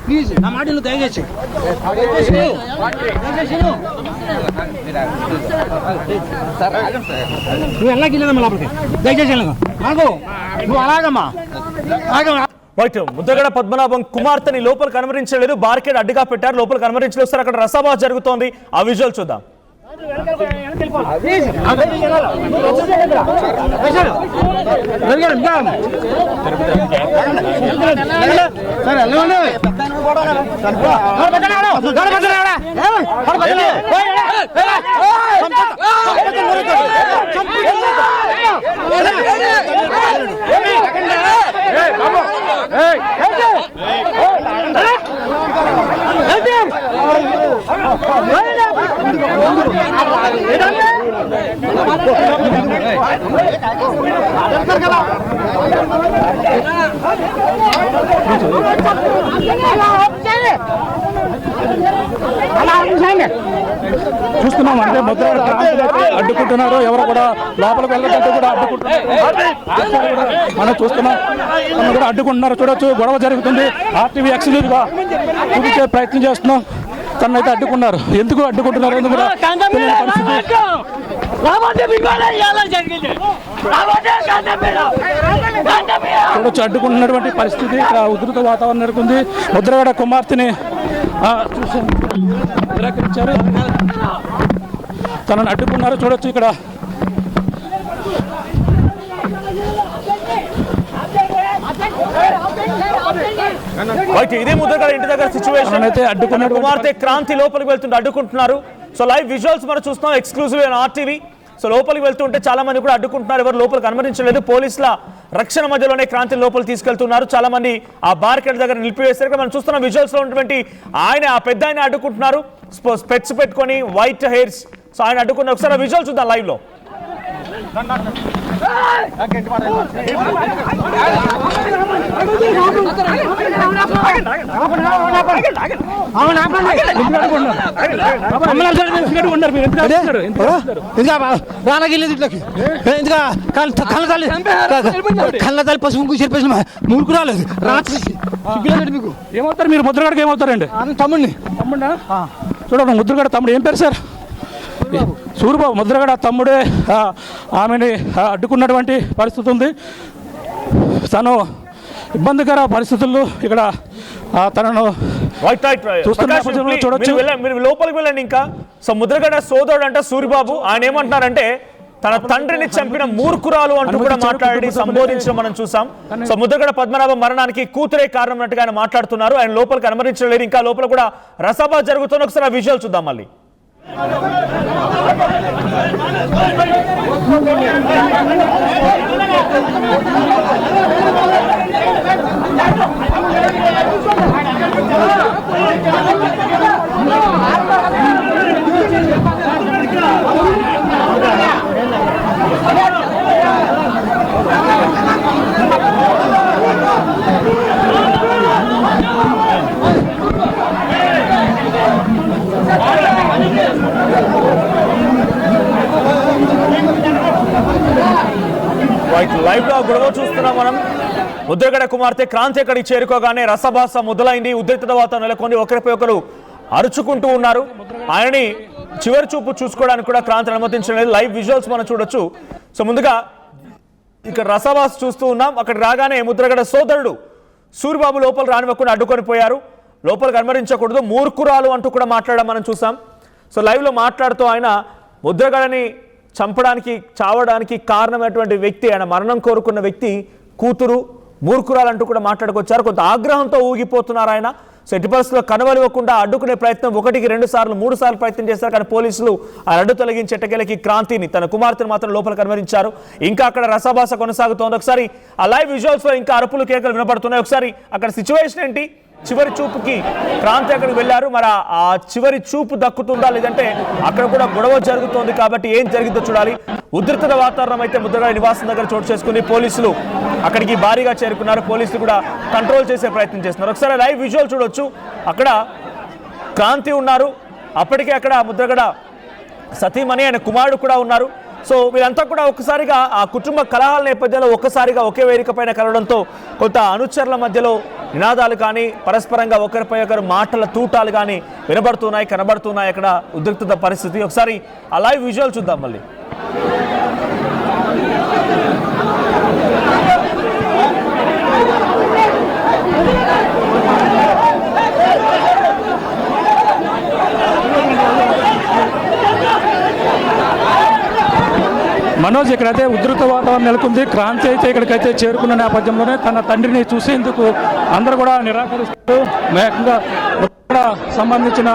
Please నా మాటలు దయచేసి నువ్వు ఎలాగ లోపలికి దయచేసి నువ్వు అలాగమ్మా వైట్ ముద్రగడ పద్మనాభం కుమార్తెని లోపల కనుమరించలేదు, బార్కెట్ అడ్డుగా పెట్టారు, లోపల కనుమరించలేదు. సార్ అక్కడ రసాభాస్ జరుగుతోంది, ఆ విజువల్ చూద్దాం. చూస్తున్నాం అంటే ముద్రగడ అడ్డుకుంటున్నారు, ఎవరు కూడా లోపలికి వెళ్ళకంటే కూడా అడ్డుకుంటున్నారు. మనం చూస్తున్నాం కూడా అడ్డుకుంటున్నారు. చూడొచ్చు గొడవ జరుగుతుంది. RTV ఎక్స్క్లూజివ్ గా చూపించే ప్రయత్నం చేస్తున్నాం. తనైతే అడ్డుకున్నారు. ఎందుకు అడ్డుకుంటున్నారు ఎందుకు కూడా చూడొచ్చు. అడ్డుకుంటున్నటువంటి పరిస్థితి, ఉధృత వాతావరణం నెలకొంది. ముద్రగడ కుమార్తెని నిరాకరించారు, తనను అడ్డుకున్నారు. చూడొచ్చు ఇక్కడ ఇదే ముద్రగడ ఇంటి దగ్గర సిచ్యువేషన్ అయితే అడ్డుకున్న కుమార్తె క్రాంతి లోపలికి వెళ్తుంటే అడ్డుకుంటున్నారు. సో లైవ్ విజువల్స్ మనం చూస్తున్నాం ఎక్స్క్లూజివ్ RTV. సో లోపలికి వెళ్తుంటే చాలా మంది కూడా అడ్డుకుంటున్నారు, ఎవరు లోపలికి అనుమతించలేదు. పోలీసుల రక్షణ మధ్యలోనే క్రాంతిని లోపలికి తీసుకెళ్తున్నారు. చాలా మంది ఆ బార్కెట్ దగ్గర నిలిపివేస్తారు. మనం చూస్తున్నాం విజువల్స్ లో ఉన్నటువంటి ఆయన, ఆ పెద్ద ఆయన అడ్డుకుంటున్నారు, స్పెట్స్ పెట్టుకొని, వైట్ హెయిర్స్. సో ఆయన అడ్డుకున్నారు. ఒకసారి విజువల్ చూద్దాం లైవ్ లో. కళ్ళ తల్లి పసుపు చెప్పేసి మూడుకు రాలేదు రాత్రి మీకు ఏమవుతారు మీరు? ముద్రగడకి ఏమవుతారండి? తమ్ముడిని. తమ్ముడా? చూడండి ముద్రగడ తమ్ముడు ఏం పేరు సార్? సూరిబాబు. ముద్రగడ తమ్ముడే ఆమెని అడ్డుకున్నటువంటి పరిస్థితి ఉంది. తను ఇబ్బందికర పరిస్థితుల్లో ఇక్కడ తనను చూడొచ్చు. మీరు లోపలికి వెళ్ళండి ఇంకా. సో ముద్రగడ సోదరుడు అంటే సూరిబాబు, ఆయన ఏమంటున్నారంటే తన తండ్రిని చంపిన మూర్ఖురాలు అంటూ కూడా మాట్లాడి సంబోధించడం మనం చూసాం. సో ముద్రగడ పద్మనాభం మరణానికి కూతురే కారణం అన్నట్టుగా ఆయన మాట్లాడుతున్నారు. ఆయన లోపలికి అనుమతించలేదు. ఇంకా లోపల కూడా రసభ జరుగుతుంది. ఒకసారి ఆ విజువల్ చూద్దాం మళ్ళీ. లైవ్ లో గొడవ చూస్తున్నాం మనం. ముద్రగడ కుమార్తె క్రాంతి అక్కడికి చేరుకోగానే రసభాస మొదలైంది. ఉద్రిక్తత వాతావరణం నెలకొని ఒకరిపై ఒకరు అరుచుకుంటూ ఉన్నారు. ఆయనని చివరి చూపు చూసుకోవడానికి కూడా క్రాంతి అనుమతించలేదు. లైవ్ విజువల్స్ మనం చూడొచ్చు. సో ముందుగా ఇక్కడ రసభాస చూస్తూ ఉన్నాం. అక్కడ రాగానే ముద్రగడ సోదరుడు సూరిబాబు లోపల రానివ్వకుండా అడ్డుకొని పోయారు. లోపలికి అనుమతించకూడదు, మూర్ఖురాలు అంటూ కూడా మాట్లాడడం మనం చూసాం. సో లైవ్ లో మాట్లాడుతూ ఆయన ముద్రగడని చంపడానికి, చావడానికి కారణమైనటువంటి వ్యక్తి, ఆయన మరణం కోరుకున్న వ్యక్తి కూతురు మూర్ఖురాలంటూ కూడా మాట్లాడుకొచ్చారు. కొంత ఆగ్రహంతో ఊగిపోతున్నారు ఆయన. సో ఎట్టి పరిస్థితుల్లో కనవలివ్వకుండా అడ్డుకునే ప్రయత్నం 1కి 2 సార్లు 3 సార్లు ప్రయత్నం చేశారు. కానీ పోలీసులు ఆ అడ్డు తొలగించి ఎట్టకేలకి క్రాంతిని, తన కుమార్తెను మాత్రం లోపలికి అనుమతించారు. ఇంకా అక్కడ రసాభాస కొనసాగుతోంది. ఒకసారి ఆ లైవ్ విజువల్స్ లో ఇంకా అరుపులు కేకలు వినపడుతున్నాయి. ఒకసారి అక్కడ సిచ్యువేషన్ ఏంటి? చివరి చూపుకి క్రాంతి అక్కడికి వెళ్ళారు. మరి ఆ చివరి చూపు దక్కుతుందా లేదంటే అక్కడ కూడా గొడవ జరుగుతోంది కాబట్టి ఏం జరిగిందో చూడాలి. ఉద్రిక్త వాతావరణం అయితే ముద్రగడ నివాసం దగ్గర చోటు చేసుకుని పోలీసులు అక్కడికి భారీగా చేరుకున్నారు. పోలీసులు కూడా కంట్రోల్ చేసే ప్రయత్నం చేస్తున్నారు. ఒకసారి లైవ్ విజువల్ చూడొచ్చు. అక్కడ క్రాంతి ఉన్నారు. అప్పటికే అక్కడ ముద్రగడ సతీమణి, ఆయన కుమారుడు కూడా ఉన్నారు. సో వీళ్ళంతా కూడా ఒక్కసారిగా ఆ కుటుంబ కలహాల నేపథ్యంలో ఒక్కసారిగా ఒకే వేదిక పైన కలవడంతో కొంత అనుచరుల మధ్యలో నినాదాలు కానీ పరస్పరంగా ఒకరిపై ఒకరు మాటల తూటాలు కానీ వినబడుతున్నాయి, కనబడుతున్నాయి. అక్కడ ఉద్రిక్తత పరిస్థితి. ఒకసారి ఆ లైవ్ విజువల్ చూద్దాం మళ్ళీ. మనోజ్, ఇక్కడైతే ఉధృత వాతావరణం నెలకొంది. క్రాంతి అయితే ఇక్కడికైతే చేరుకున్న నేపథ్యంలోనే తన తండ్రిని చూసేందుకు అందరూ కూడా నిరాకరిస్తారు. ఏకంగా సంబంధించిన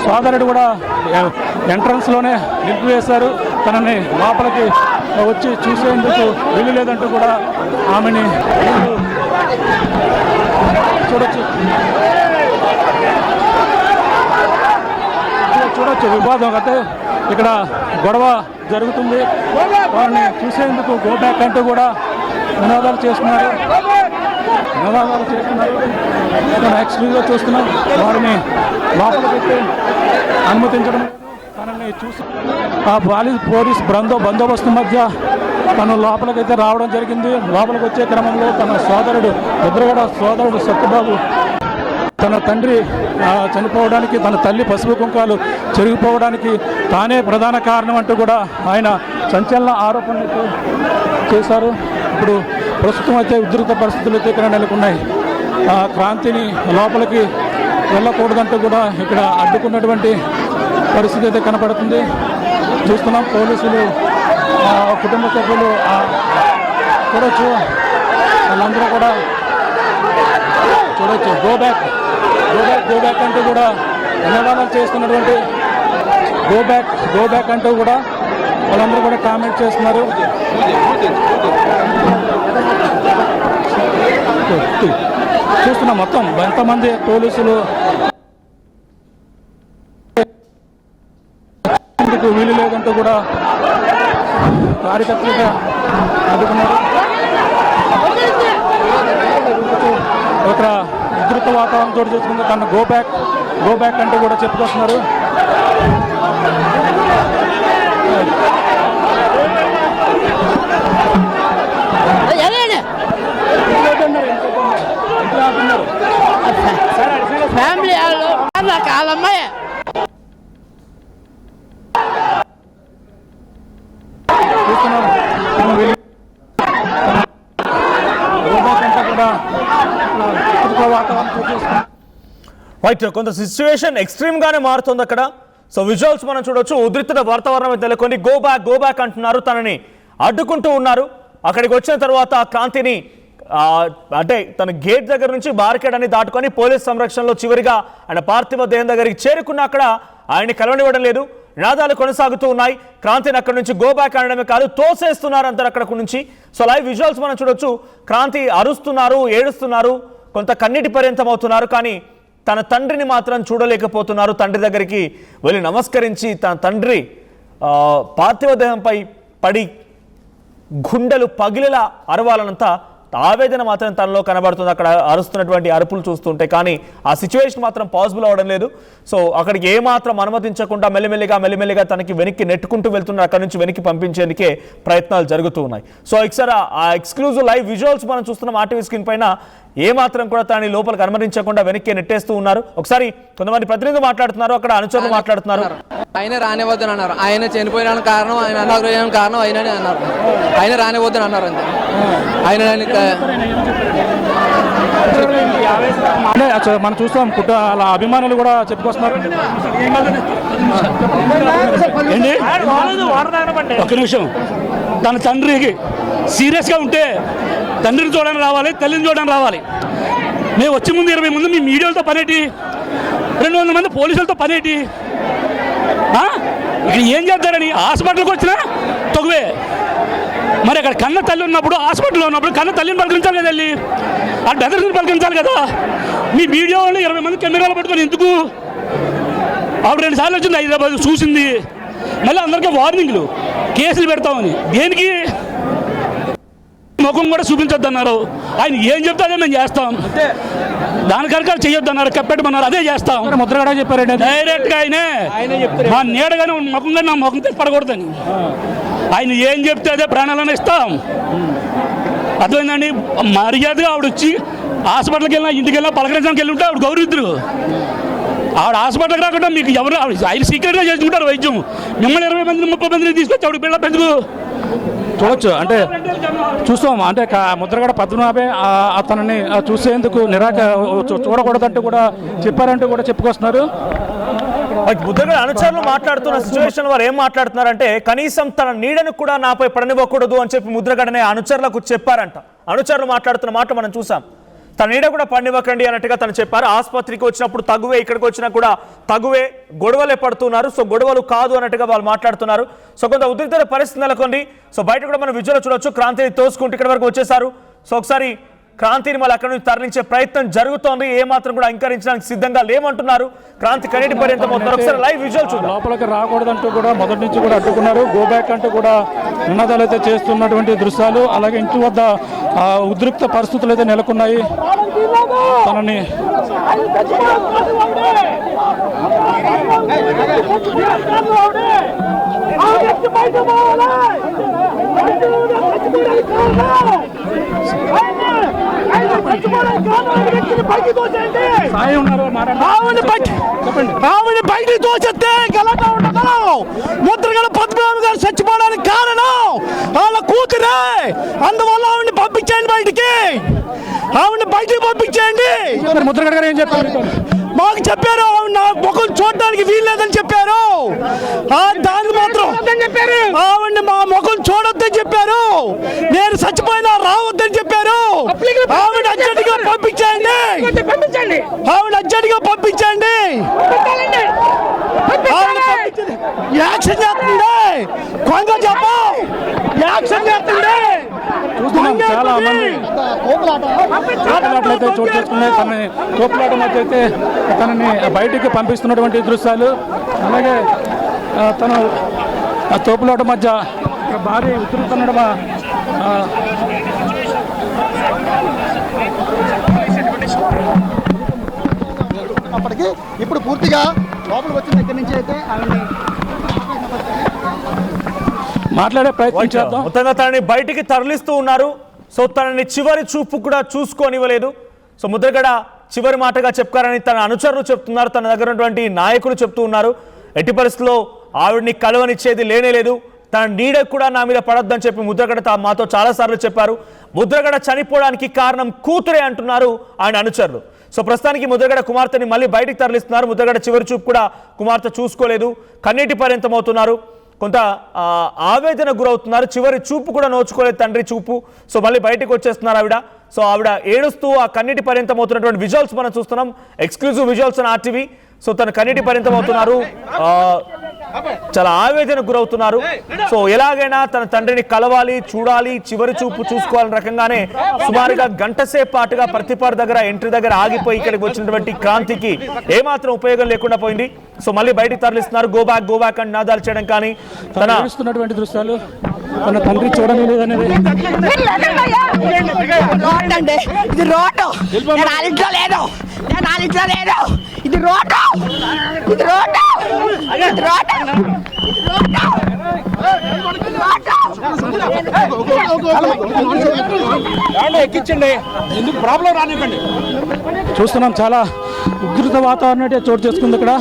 సోదరుడు కూడా ఎంట్రన్స్లోనే నిలిపివేశారు. తనని లోపలికి వచ్చి చూసేందుకు వీలు లేదంటూ కూడా ఆమెని చూడొచ్చు. వివాదం అయితే ఇక్కడ గొడవ జరుగుతుంది. వారిని చూసేందుకు గో బ్యాక్ అంటూ కూడా నినాదాలు చేస్తున్నారు. నెక్స్ట్ వీడియో చూస్తున్నాం. వారిని లోపల పెట్టి అనుమతించడం, తనని చూసి ఆ పోలీస్ బందోబస్తు మధ్య తను లోపలికైతే రావడం జరిగింది. లోపలికి వచ్చే క్రమంలో తన సోదరుడు ముద్రగడ సోదరుడు సత్యబాబు తన తండ్రి చనిపోవడానికి, తన తల్లి పసుపు కుంకాలు చెరిగిపోవడానికి తానే ప్రధాన కారణం అంటూ కూడా ఆయన సంచలన ఆరోపణలు చేశారు. ఇప్పుడు ప్రస్తుతం అయితే ఉధృత పరిస్థితులు అయితే ఇక్కడ నెలకొన్నాయి. క్రాంతిని లోపలికి వెళ్ళకూడదంటూ కూడా ఇక్కడ అడ్డుకున్నటువంటి పరిస్థితి అయితే కనపడుతుంది. చూస్తున్నాం. పోలీసులు కుటుంబ సభ్యులు చూడొచ్చు. వాళ్ళందరూ కూడా చూడొచ్చు. గో బ్యాక్ అంటూ కూడా నినాదాలు చేస్తున్నటువంటి గో బ్యాక్ అంటూ కూడా వాళ్ళందరూ కూడా కామెంట్ చేస్తున్నారు. చూస్తున్నాం మొత్తం ఎంతమంది పోలీసులు వీలు లేదంటూ కూడా కార్యకర్తలుగా అడ్డుకున్నారు. ఇక్కడ ఉధృత వాతావరణం చోటు చేసుకుంటే తన గో బ్యాక్ అంటూ కూడా చెప్పుకొస్తున్నారు. ఫ్యామిలీ కాలమ్మాయ రైట్, కొంత సిచ్యువేషన్ ఎక్స్ట్రీమ్ గానే మారుతుంది అక్కడ. సో విజువల్స్ మనం చూడొచ్చు. ఉద్రిక్త వాతావరణం నెలకొని గో బ్యాక్ అంటున్నారు. తనని అడ్డుకుంటూ ఉన్నారు. అక్కడికి వచ్చిన తర్వాత క్రాంతిని అంటే తన గేట్ దగ్గర నుంచి బార్కెడ్ అని దాటుకొని పోలీస్ సంరక్షణలో చివరిగా ఆయన పార్థివ దేహం దగ్గరికి చేరుకున్న అక్కడ ఆయన్ని కలవనివ్వడం లేదు. నినాదాలు కొనసాగుతూ ఉన్నాయి. క్రాంతిని అక్కడి నుంచి గో బ్యాక్ అనడమే కాదు, తోసేస్తున్నారు అందరు అక్కడ నుంచి. సో లైవ్ విజువల్స్ మనం చూడొచ్చు. క్రాంతి అరుస్తున్నారు, ఏడుస్తున్నారు, కొంత కన్నీటి పర్యంతం అవుతున్నారు. కానీ తన తండ్రిని మాత్రం చూడలేకపోతున్నారు. తండ్రి దగ్గరికి వెళ్ళి నమస్కరించి తన తండ్రి పార్థివ దేహంపై పడి గుండెలు పగిలేలా అరవాలనంత ఆవేదన మాత్రం తనలో కనబడుతుంది. అక్కడ అరుస్తున్నటువంటి అరుపులు చూస్తుంటే కానీ ఆ సిచ్యువేషన్ మాత్రం పాసిబుల్ అవ్వడం లేదు. సో అక్కడికి ఏమాత్రం అనుమతించకుండా మెల్లిమెల్లిగా తనకి వెనక్కి నెట్టుకుంటూ వెళ్తున్నారు. అక్కడి నుంచి వెనక్కి పంపించేందుకే ప్రయత్నాలు జరుగుతూ ఉన్నాయి. సో ఒకసారి ఆ ఎక్స్క్లూజివ్ లైవ్ విజువల్స్ మనం చూస్తున్నాం ఆర్టీవీ స్క్రీన్ పైన. ఏమాత్రం కూడా తనని లోపలికి అనుమతించకుండా వెనక్కి నెట్టేస్తూ ఉన్నారు. ఒకసారి కొంతమంది ప్రతినిధులు మాట్లాడుతున్నారు, అక్కడ అనుచరులు మాట్లాడుతున్నారు. ఆయన రానివ్వద్దని అన్నారు. ఆయన చనిపోయిన కారణం, ఆయన అనారోగ్యం కారణం ఆయననే అన్నారు. ఆయన రానివ్వద్దని అన్నారు. అంతే. ఆయన మనం చూస్తాం. అలా అభిమానులు కూడా చెప్పుకొస్తున్నారు. ఒక్క నిమిషం. తన తండ్రికి సీరియస్గా ఉంటే తండ్రిని చూడడానికి రావాలి, తల్లిని చూడడానికి రావాలి. మేము వచ్చే ముందు 20 మంది మీ మీడియాలతో పనేటి, 200 మంది పోలీసులతో పనేటి, ఇక్కడ ఏం చేస్తారని హాస్పిటల్కి వచ్చినా తగువే. మరి అక్కడ కన్న తల్లి ఉన్నప్పుడు, హాస్పిటల్లో ఉన్నప్పుడు కన్న తల్లిని పలకరించాలి కదా, వెళ్ళి ఆ బ్రదర్స్ని పలకరించాలి కదా. మీ మీడియా వాళ్ళు 20 మంది కెమెరాలు పట్టుకొని ఎందుకు? ఆవిడ 2 సార్లు వచ్చింది హైదరాబాద్, చూసింది. మళ్ళీ అందరికీ వార్నింగ్లు, కేసులు పెడతామని. దేనికి? ముఖం కూడా చూపించొద్దు అన్నారు. ఆయన ఏం చెప్తే అదే మేము చేస్తాం. దానికరకాలు చేయొద్దు అన్నారు, కప్పెట్టమన్నారు, అదే చేస్తాం. ముద్రగడ చెప్పారండి డైరెక్ట్గా ఆయనే మా నీడగానే ముఖంగా నా ముఖం తెచ్చి పడకూడదని ఆయన ఏం చెప్తే అదే ప్రాణాలను ఇస్తాం. అర్థమైందండి. మర్యాదగా ఆవిడ వచ్చి హాస్పిటల్కి వెళ్ళినా ఇంటికి వెళ్ళినా పలకరించడానికి వెళ్ళి ఉంటే ఆవిడ గౌరవిద్దురు. ఆవిడ హాస్పిటల్కి రాకుండా మీకు ఎవరు ఆయన సీక్రెట్గా చేసుకుంటారు వైద్యం. మిమ్మల్ని 20 మందిని 30 మందిని తీసుకొచ్చి ఆవిడ బిల్డప్ ఎందుకు చూడొచ్చు. అంటే చూస్తాం. అంటే ముద్రగడ పద్మనాభే అతనిని చూసేందుకు చూడకూడదంటూ కూడా చెప్పారంటూ కూడా చెప్పుకొస్తున్నారు. ముద్రగడ అనుచరులు మాట్లాడుతున్న సిచ్యువేషన్ వారు ఏం మాట్లాడుతున్నారంటే కనీసం తన నీడను కూడా నాపై పడనివ్వకూడదు అని చెప్పి ముద్రగడనే అనుచరులకు చెప్పారంట. అనుచరులు మాట్లాడుతున్న మాట మనం చూసాం. తన నీడ కూడా పడనివ్వకండి అన్నట్టుగా తను చెప్పారు. ఆసుపత్రికి వచ్చినప్పుడు తగువే, ఇక్కడికి వచ్చినా కూడా తగువే, గొడవలే పడుతున్నారు. సో గొడవలు కాదు అన్నట్టుగా వాళ్ళు మాట్లాడుతున్నారు. సో కొంత ఉద్రిక్త పరిస్థితి నెలకొంది. సో బయట కూడా మనం విజువల్ చూడొచ్చు. క్రాంతిని తోసుకుంటూ ఇక్కడ వరకు వచ్చేసారు. సో ఒకసారి క్రాంతిని మళ్ళీ అక్కడి నుంచి తరలించే ప్రయత్నం జరుగుతోంది. ఏ మాత్రం కూడా అంకరించడానికి సిద్ధంగా లేమంటున్నారు. క్రాంతి కన్నీటి పర్యంతం అవుతున్నారు. ఒకసారి లైవ్ విజువల్ చూద్దాం. లోపలికి రాకూడదంటూ కూడా మొదటి నుంచి కూడా అడ్డుకున్నారు. గో బ్యాక్ అంటూ కూడా నినాదాలు అయితే చేస్తున్నటువంటి దృశ్యాలు, అలాగే ఇంటి వద్ద ఉద్రిక్త పరిస్థితులు అయితే నెలకొన్నాయి. తనని ఆవిడ బయటికి తోచేస్తే గలగా ఉండదు. ముద్రగడ పద్మనాభ గారు చచ్చిపోవడానికి కారణం వాళ్ళ కూతురే. అందువల్ల ఆవిడని పంపించండి బయటికి, ఆవిడని బయటికి పంపించండి. ముద్రగడ గారు ఏం చెప్పారు? మాకు చెప్పారు నా ముఖం చూడడానికి వీల్లేదని చెప్పారు. దాన్ని మాత్రం ఆవిడ్ని మా ముఖం చూడొద్దని చెప్పారు. నేను చచ్చిపోయినా రావద్దని చెప్పారు. ఆవిడ అర్జెంటుగా పంపించండి, ఆవిడ అర్జెంటుగా పంపించండి. యాక్షన్ చేస్తుంది, కొంగ చెప్ప యాక్షన్ చేస్తుంది. చూస్తున్నాం చాలా మంది తోపులాటలైతే చోటు చేసుకున్నాయి. తనని తోపులాట మధ్య అయితే తనని బయటికి పంపిస్తున్నటువంటి దృశ్యాలు, అలాగే తను తోపులాట మధ్య భారీ ఉతురుతుండడం అప్పటికి ఇప్పుడు పూర్తిగా లోపలికి వచ్చిన దగ్గర నుంచి అయితే మాట్లాడే ప్రయత్నం చేద్దాం. మొత్తంగా తనని బయటికి తరలిస్తూ ఉన్నారు. సో తనని చివరి చూపు కూడా చూసుకోనివ్వలేదు. సో ముద్రగడ చివరి మాటగా చెప్పారని తన అనుచరులు చెప్తున్నారు. తన దగ్గర ఉన్నటువంటి నాయకులు చెప్తూ ఉన్నారు. ఎట్టి పరిస్థితుల్లో ఆవిడ్ని కలవనిచ్చేది లేనేలేదు. తన నీడ కూడా నా మీద పడొద్దని చెప్పి ముద్రగడ మాతో చాలాసార్లు చెప్పారు. ముద్రగడ చనిపోవడానికి కారణం కూతురే అంటున్నారు ఆయన అనుచరులు. సో ప్రస్తుతానికి ముద్రగడ కుమార్తెని మళ్ళీ బయటికి తరలిస్తున్నారు. ముద్రగడ చివరి చూపు కూడా కుమార్తె చూసుకోలేదు. కన్నీటి పర్యంతం అవుతున్నారు. కొంత ఆవేదన గురవుతున్నారు. చివరి చూపు కూడా నోచుకోలేదు తండ్రి చూపు. సో మళ్ళీ బయటకు వచ్చేస్తున్నారు ఆవిడ. సో ఆవిడ ఏడుస్తూ ఆ కన్నీటి పర్యంతం అవుతున్నటువంటి విజువల్స్ మనం చూస్తున్నాం. ఎక్స్క్లూజివ్ విజువల్స్ అని ఆర్టీవీ. సో తన కన్నీటి పర్యంతం అవుతున్నారు. చాలా ఆవేదన గురవుతున్నారు. సో ఎలాగైనా తన తండ్రిని కలవాలి, చూడాలి, చివరి చూపు చూసుకోవాలని రకంగానే సుమారుగా గంట సేపు పాటుగా ప్రతిపాడు దగ్గర ఎంట్రీ దగ్గర ఆగిపోయి ఇక్కడికి వచ్చినటువంటి క్రాంతికి ఏమాత్రం ఉపయోగం లేకుండా పోయింది. సో మళ్ళీ బయటికి తరలిస్తున్నారు. గో బ్యాక్ గో బ్యాక్ అని నినాదాలు చేయడం కానీ తన దృశ్యాలు తన తండ్రి చూడడం లేదనేది. ఇది రోడ్డు, నేను ఆ ఇంట్లో లేదు, నేను ఆ ఇంట్లో లేదు. ఇది రోడ్డు, ఇది రోడ్డు, ఇది రోడ్డు, ఎక్కించండి, ఎందుకు ప్రాబ్లం రానివ్వండి. చూస్తున్నాం చాలా ఉధృత వాతావరణం అయితే చోటు చేసుకుంది ఇక్కడ.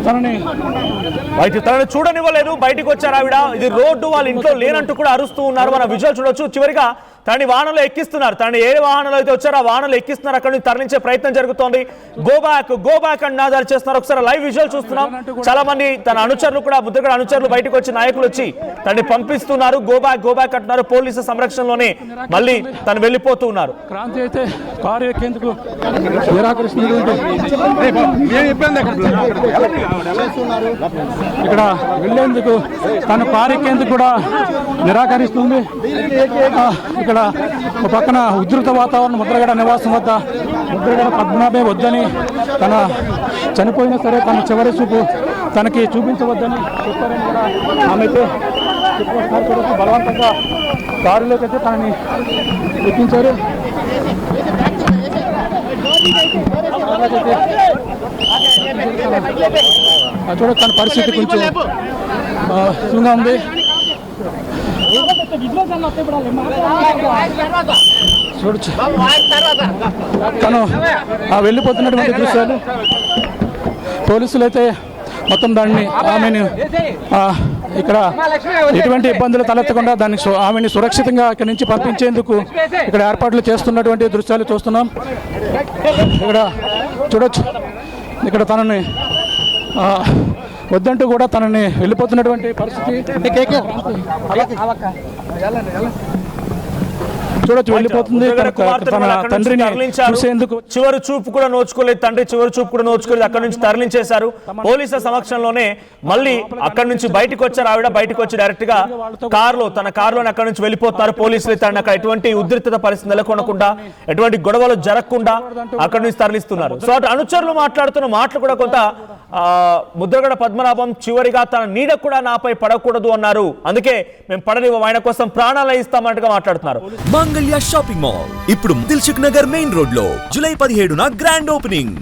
తనని చూడనివ్వలేదు. బయటికి వచ్చారు ఆవిడ. ఇది రోడ్డు, వాళ్ళ ఇంట్లో లేనంటూ కూడా అరుస్తూ ఉన్నారు. మన విజువల్ చూడొచ్చు. చివరిగా తనని వాహనంలో ఎక్కిస్తున్నారు. తనని ఏ వాహనంలో అయితే వచ్చారో ఆ వాహనంలో ఎక్కిస్తున్నారు. అక్కడి నుంచి తరలించే ప్రయత్నం జరుగుతోంది. గో బ్యాక్ అని నినాదాలు చేస్తున్నారు. ఒకసారి లైవ్ విజువల్ చూస్తున్నాం. చాలా మంది తన అనుచరులు కూడా, ముద్రగడ అనుచరులు బయటకు వచ్చి నాయకులు వచ్చి తనని పంపిస్తున్నారు. గో బ్యాక్ అంటున్నారు. పోలీసు సంరక్షణలోనే మళ్ళీ తను వెళ్ళిపోతూ ఉన్నారు. క్రాంతి అయితే కారు ఎక్కేందుకు నిరాకరిస్తున్నటువంటి ఇక్కడ వెళ్లేందుకు తను కారు ఎక్కేందుకు కూడా నిరాకరిస్తుంది. ఇక్కడ ఒక పక్కన ఉధృత వాతావరణం. ముద్రగడ నివాసం వద్ద ముద్రగడ పద్మనాభే వద్దని, తన చనిపోయినా సరే తన చివరి చూపు తనకి చూపించవద్దని చెప్పారని కూడా ఆమె అయితే బలవంతంగా కారులోకి అయితే తనని ఎక్కించారు. చూడొచ్చు తన పరిస్థితి కొంచెం ఇదిగా ఉంది. చూడొచ్చు తను వెళ్ళిపోతున్నటువంటి దృశ్యాలు. పోలీసులు అయితే మొత్తం దాన్ని ఆమెను ఇక్కడ ఎటువంటి ఇబ్బందులు తలెత్తకుండా దాన్ని ఆమెని సురక్షితంగా ఇక్కడి నుంచి పంపించేందుకు ఇక్కడ ఏర్పాట్లు చేస్తున్నటువంటి దృశ్యాలు చూస్తున్నాం. ఇక్కడ చూడొచ్చు ఇక్కడ తనని వద్దంటూ కూడా తనని వెళ్ళిపోతున్నటువంటి పరిస్థితి చూడొచ్చు. వెళ్ళిపోతుంది తన తండ్రిని చూసేందుకు. చివరి చూపు కూడా నోచుకోలేదు తండ్రి, చివరి చూపు కూడా నోచుకోలేదు. అక్కడి నుంచి తరలించేశారు. పోలీసుల సమక్షంలోనే మళ్ళీ అక్కడి నుంచి బయటకు వచ్చారు. ఆవిడ బయటకు వచ్చి డైరెక్ట్ గా తన కారులోనే అక్కడి నుంచి వెళ్ళిపోతున్నారు. పోలీసులు తనని అక్కడ ఎటువంటి ఉద్రిక్తత పరిస్థితి నెలకొనకుండా, ఎటువంటి గొడవలు జరగకుండా అక్కడి నుంచి తరలిస్తున్నారు. సో అటు అనుచరులు మాట్లాడుతున్న మాటలు కూడా కొంత ముద్రగడ పద్మనాభం చివరిగా తన నీడ కూడా నాపై పడకూడదు అన్నారు. అందుకే మేము పడనివ్వం, ఆయన కోసం ప్రాణాలు ఇస్తామన్నట్టుగా మాట్లాడుతున్నారు. మంగళ్య షాపింగ్ మాల్ ఇప్పుడు దిల్సుఖ్ నగర్ మెయిన్ రోడ్ లో జూలై 17న గ్రాండ్ ఓపెనింగ్.